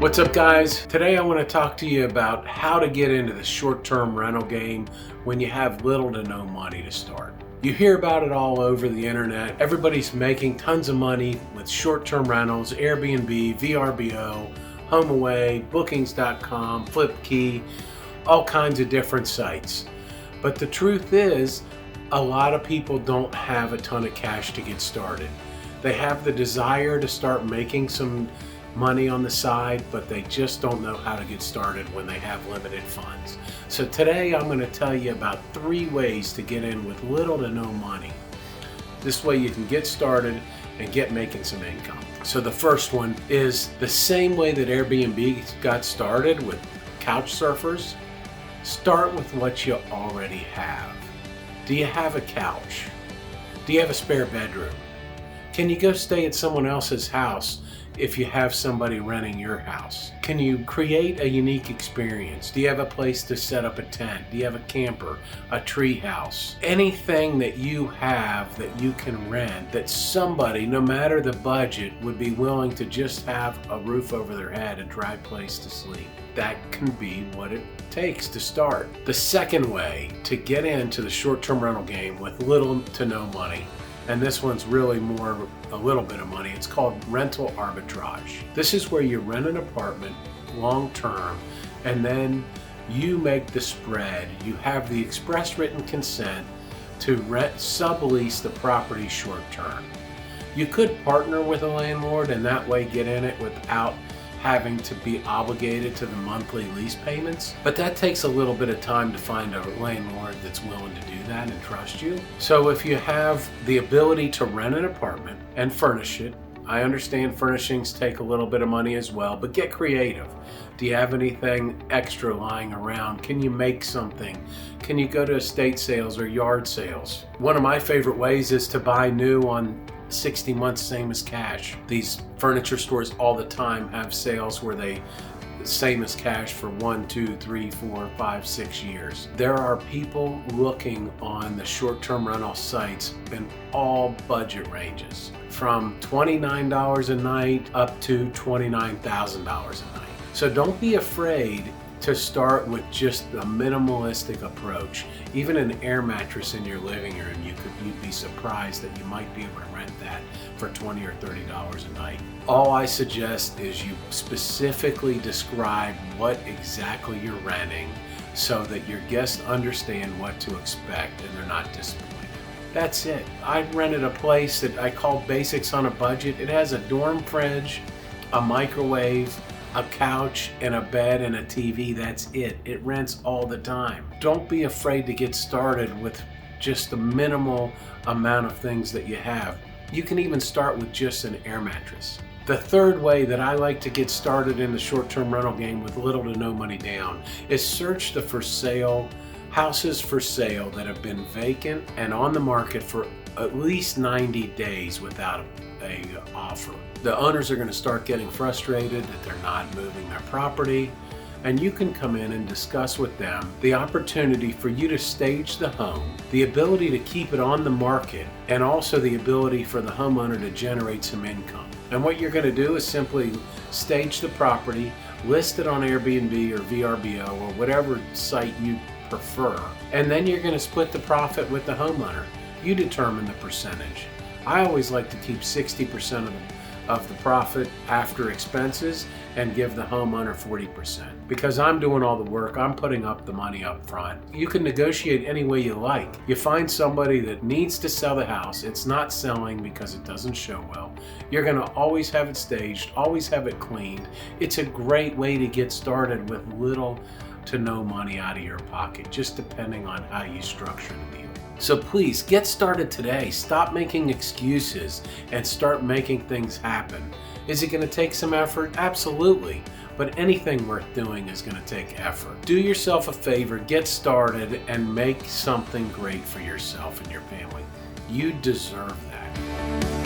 What's up, guys? Today I want to talk to you about how to get into the short-term rental game when you have little to no money to start. You hear about it all over the internet. Everybody's making tons of money with short-term rentals, AirBNB, VRBO, HomeAway, Bookings.com, FlipKey, all kinds of different sites. But the truth is, a lot of people don't have a ton of cash to get started. They have the desire to start making some money on the side, but they just don't know how to get started when they have limited funds. So today I'm going to tell you about 3 ways to get in with little to no money. This way you can get started and get making some income. So the first one is the same way that Airbnb got started with couch surfers. Start with what you already have. Do you have a couch? Do you have a spare bedroom? Can you go stay at someone else's house if you have somebody renting your house? Can you create a unique experience? Do you have a place to set up a tent? Do you have a camper, a tree house? Anything that you have that you can rent that somebody, no matter the budget, would be willing to just have a roof over their head, a dry place to sleep. That can be what it takes to start. The second way to get into the short-term rental game with little to no money, and this one's really more a little bit of money, it's called rental arbitrage. This is where you rent an apartment long term and then you make the spread. You have the express written consent to sublease the property short term. You could partner with a landlord and that way get in it without having to be obligated to the monthly lease payments, but that takes a little bit of time to find a landlord that's willing to do that and trust you. So if you have the ability to rent an apartment and furnish it, I understand furnishings take a little bit of money as well, but get creative. Do you have anything extra lying around? Can you make something? Can you go to estate sales or yard sales? One of my favorite ways is to buy new on 60 months same as cash. These furniture stores all the time have sales where they same as cash for 1, 2, 3, 4, 5, 6 years. There are people looking on the short-term rental sites in all budget ranges, from $29 a night up to $29,000 a night. So don't be afraid to start with just a minimalistic approach. Even an air mattress in your living room, you'd be surprised that you might be able to rent that for $20 or $30 a night. All I suggest is you specifically describe what exactly you're renting so that your guests understand what to expect and they're not disappointed. That's it. I rented a place that I call Basics on a Budget. It has a dorm fridge, a microwave, a couch, and a bed and a TV. That's it. It rents all the time. Don't be afraid to get started with just the minimal amount of things that you have. You can even start with just an air mattress. The third way that I like to get started in the short-term rental game with little to no money down is search the for sale houses for sale that have been vacant and on the market for at least 90 days without a offer. The owners are going to start getting frustrated that they're not moving their property, and you can come in and discuss with them the opportunity for you to stage the home, the ability to keep it on the market, and also the ability for the homeowner to generate some income. And what you're going to do is simply stage the property, list it on Airbnb or VRBO or whatever site you prefer, and then you're going to split the profit with the homeowner. You determine the percentage. I always like to keep 60% of the profit after expenses and give the homeowner 40%. Because I'm doing all the work, I'm putting up the money up front. You can negotiate any way you like. You find somebody that needs to sell the house, it's not selling because it doesn't show well. You're gonna always have it staged, always have it cleaned. It's a great way to get started with little to no money out of your pocket, just depending on how you structure the deal. So please get started today. Stop making excuses and start making things happen. Is it going to take some effort? Absolutely. But anything worth doing is going to take effort. Do yourself a favor, get started, and make something great for yourself and your family. You deserve that.